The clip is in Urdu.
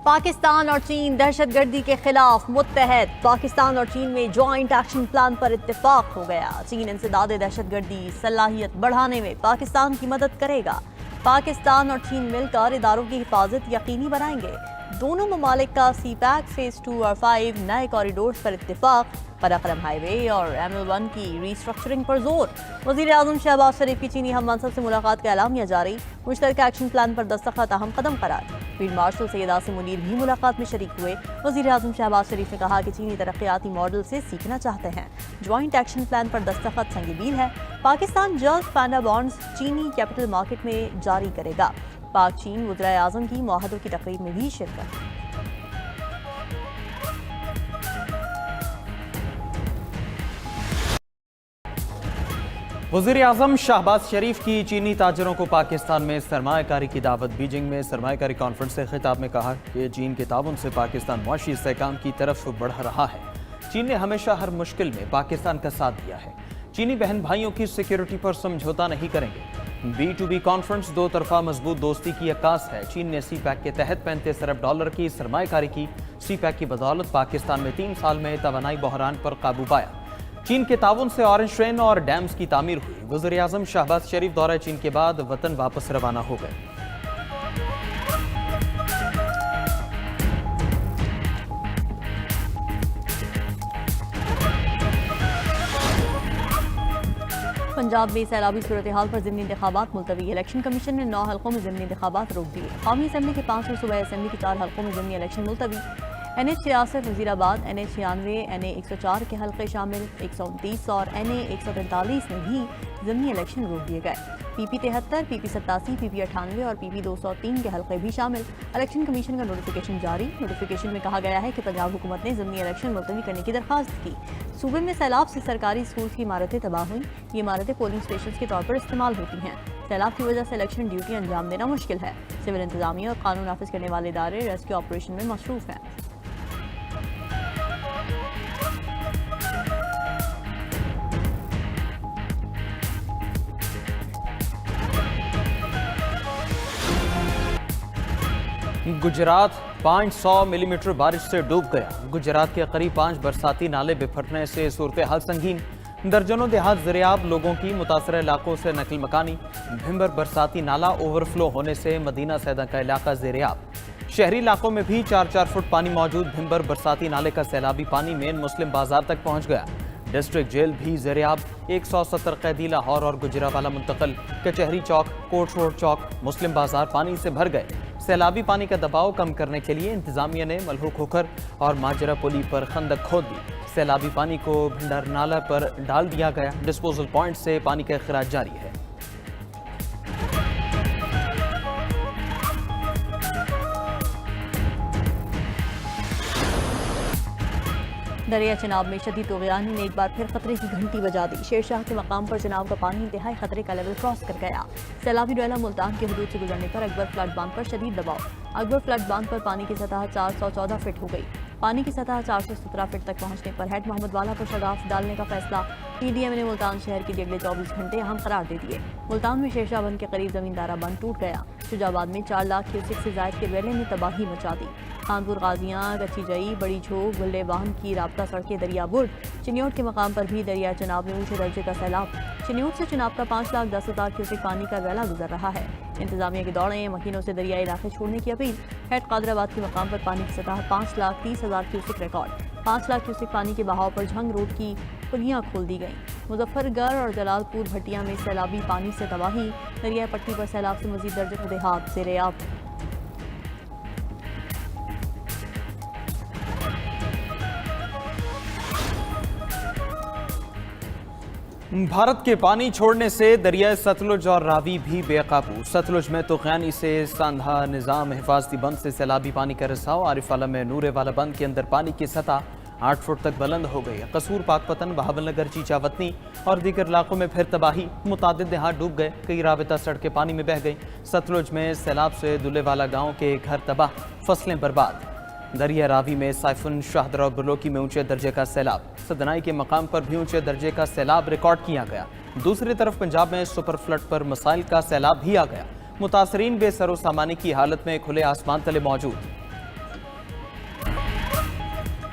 پاکستان اور چین دہشت گردی کے خلاف متحد۔ پاکستان اور چین میں جوائنٹ ایکشن پلان پر اتفاق ہو گیا۔ چین انسداد دہشت گردی صلاحیت بڑھانے میں پاکستان کی مدد کرے گا۔ پاکستان اور چین مل کر اداروں کی حفاظت یقینی بنائیں گے۔ دونوں ممالک کا سی پیک فیز 2 اور 5 نئے کوریڈورز پر اتفاق۔ قراقرم ہائی وے اور ML1 کی ریسٹرکچرنگ پر زور۔ وزیر اعظم شہباز شریف کی چینی ہم منصب سے ملاقات کا اعلامیہ جاری۔ مشترکہ ایکشن پلان پر دستخط اہم قدم قرار۔ فیلڈ مارشل سید عاصم منیر بھی ملاقات میں شریک ہوئے۔ وزیر اعظم شہباز شریف نے کہا کہ چینی ترقیاتی ماڈل سے سیکھنا چاہتے ہیں۔ جوائنٹ ایکشن پلان پر دستخط سنگ میل ہے۔ پاکستان جلد پانڈا بانڈز چینی کیپٹل مارکیٹ میں جاری کرے گا۔ پاک چین وزرائے اعظم کی معاہدوں کی تقریب میں بھی شرکت۔ وزیر اعظم شہباز شریف کی چینی تاجروں کو پاکستان میں سرمایہ کاری کی دعوت۔ بیجنگ میں سرمایہ کاری کانفرنس سے خطاب میں کہا کہ چین کے تعاون سے پاکستان معاشی استحکام کی طرف بڑھ رہا ہے۔ چین نے ہمیشہ ہر مشکل میں پاکستان کا ساتھ دیا ہے۔ چینی بہن بھائیوں کی سیکیورٹی پر سمجھوتا نہیں کریں گے۔ B2B کانفرنس دو طرفہ مضبوط دوستی کی عکاس ہے۔ چین نے سی پیک کے تحت $35 ارب کی سرمایہ کاری کی۔ سی پیک کی بدولت پاکستان میں 3 سال میں توانائی بحران پر قابو پایا۔ چین کے تعاون سے اورنج ٹرین اور ڈیمز کی تعمیر ہوئی۔ وزیر اعظم شہباز شریف دورہ چین کے بعد وطن واپس روانہ ہو گئے۔ پنجاب میں سیلابی صورتحال پر ضمنی انتخابات ملتوی۔ الیکشن کمیشن نے 9 حلقوں میں ضمنی انتخابات روک دیے۔ قومی اسمبلی کے 5 اور صوبائی اسمبلی کے 4 حلقوں میں ضمنی الیکشن ملتوی۔ NH 66 وزیر آباد، NH 96 NA 104 کے حلقے شامل، 129 اور NA 143 میں بھی ضمنی الیکشن روک دیے گئے۔ PP 73 PP 87 PP 98 اور PP 203 کے حلقے بھی شامل۔ الیکشن کمیشن کا نوٹیفیکیشن جاری۔ نوٹیفیکیشن میں کہا گیا ہے کہ پنجاب حکومت نے ضمنی الیکشن ملتوی کرنے کی درخواست کی۔ صوبے میں سیلاب سے سرکاری اسکولز کی عمارتیں تباہ ہوئیں۔ یہ عمارتیں پولنگ اسٹیشنز کے طور پر استعمال ہوتی ہیں۔ سیلاب کی وجہ سے الیکشن ڈیوٹی انجام دینا مشکل ہے۔ سول انتظامیہ اور قانون نافذ کرنے والے ادارے ریسکیو آپریشن میں مصروف ہیں۔ گجرات 500 ملی میٹر بارش سے ڈوب گیا۔ گجرات کے قریب 5 برساتی نالے بپھرنے سے صورتحال سنگین۔ درجنوں دیہات زریاب، لوگوں کی متاثرہ علاقوں سے نقل مکانی۔ بھمبر برساتی نالہ اوور فلو ہونے سے مدینہ سیدہ کا علاقہ زیریاب۔ شہری علاقوں میں بھی 4 فٹ پانی موجود۔ بھمبر برساتی نالے کا سیلابی پانی مین مسلم بازار تک پہنچ گیا۔ ڈسٹرکٹ جیل بھی زیریاب۔ 170 قیدی لاہور اور گجرانوالہ منتقل۔ کچہری چوک، کوٹ روڈ چوک، مسلم بازار پانی سے بھر گئے۔ سیلابی پانی کا دباؤ کم کرنے کے لیے انتظامیہ نے ملحوق کھوکھر اور ماجرا پلی پر خندق کھود دی۔ سیلابی پانی کو بھنڈار نالہ پر ڈال دیا گیا۔ ڈسپوزل پوائنٹ سے پانی کا اخراج جاری ہے۔ دریا چناب میں شدید طغیان نے ایک بار پھر خطرے کی گھنٹی بجا دی۔ شیر شاہ کے مقام پر چناب کا پانی انتہائی خطرے کا لیول کراس کر گیا۔ سیلابی ڈویلا ملتان کی حدود سے گزرنے پر اکبر فلڈ باندھ پر شدید دباؤ۔ اکبر فلڈ باندھ پر پانی کی سطح 414 فٹ ہو گئی۔ پانی کی سطح 417 فٹ تک پہنچنے پر ہیڈ محمد والا پر شگاف ڈالنے کا فیصلہ۔ PDM نے ملتان شہر کے لیے اگلے 24 گھنٹے اہم قرار دے دیے۔ ملتان میں شیرشاہ بند کے قریب زمیندارہ بند ٹوٹ گیا۔ شجاع آباد میں 4 لاکھ کیوسک سے زائد کے ڈویلے نے تباہی مچا دی۔ خانپور غازیاں، کچی جئی، بڑی جھوک، گلے واہن کی رابطہ سڑکیں دریا برڈ۔ چنیوٹ کے مقام پر بھی دریا چناب میں اونچے درجے کا سیلاب۔ چنیوٹ سے چناب کا 5,10,000 کیوسک پانی کا ویلا گزر رہا ہے۔ انتظامیہ کے دوریں مکینوں سے دریائی علاقے چھوڑنے کی اپیل۔ ہیڈ قادر آباد کے مقام پر پانی کی سطح 5,30,000 کیوسک ریکارڈ۔ 5 لاکھ کیوسک پانی کے بہاؤ پر جھنگ روڈ کی پلیاں کھول دی گئیں۔ مظفر گڑھ اور جلال پور بھٹیا میں سیلابی پانی سے تباہی۔ دریائے پٹی پر سیلاب سے مزید درجنوں دیہات زیریاب۔ بھارت کے پانی چھوڑنے سے دریائے ستلج اور راوی بھی بے قابو۔ ستلج میں طغیانی سے ساندھا نظام حفاظتی بند سے سیلابی پانی کا رساؤ۔ عارف آلہ میں نورے والا بند کے اندر پانی کی سطح 8 فٹ تک بلند ہو گئی۔ قصور، پاک پتن، بہاول نگر، چیچا وطنی اور دیگر علاقوں میں پھر تباہی۔ متعدد دیہات ڈوب گئے۔ کئی رابطہ سڑکیں پانی میں بہہ گئیں۔ ستلج میں سیلاب سے دلے والا گاؤں کے گھر تباہ، فصلیں برباد۔ دریا راوی میں سائفن، شاہدرہ اور بلوکی میں اونچے درجے کا سیلاب۔ سدنائی کے مقام پر بھی اونچے درجے کا سیلاب ریکارڈ کیا گیا۔ دوسری طرف پنجاب میں سپر فلڈ پر مسائل کا سیلاب بھی آ گیا۔ متاثرین بے سر و سامانی کی حالت میں کھلے آسمان تلے موجود۔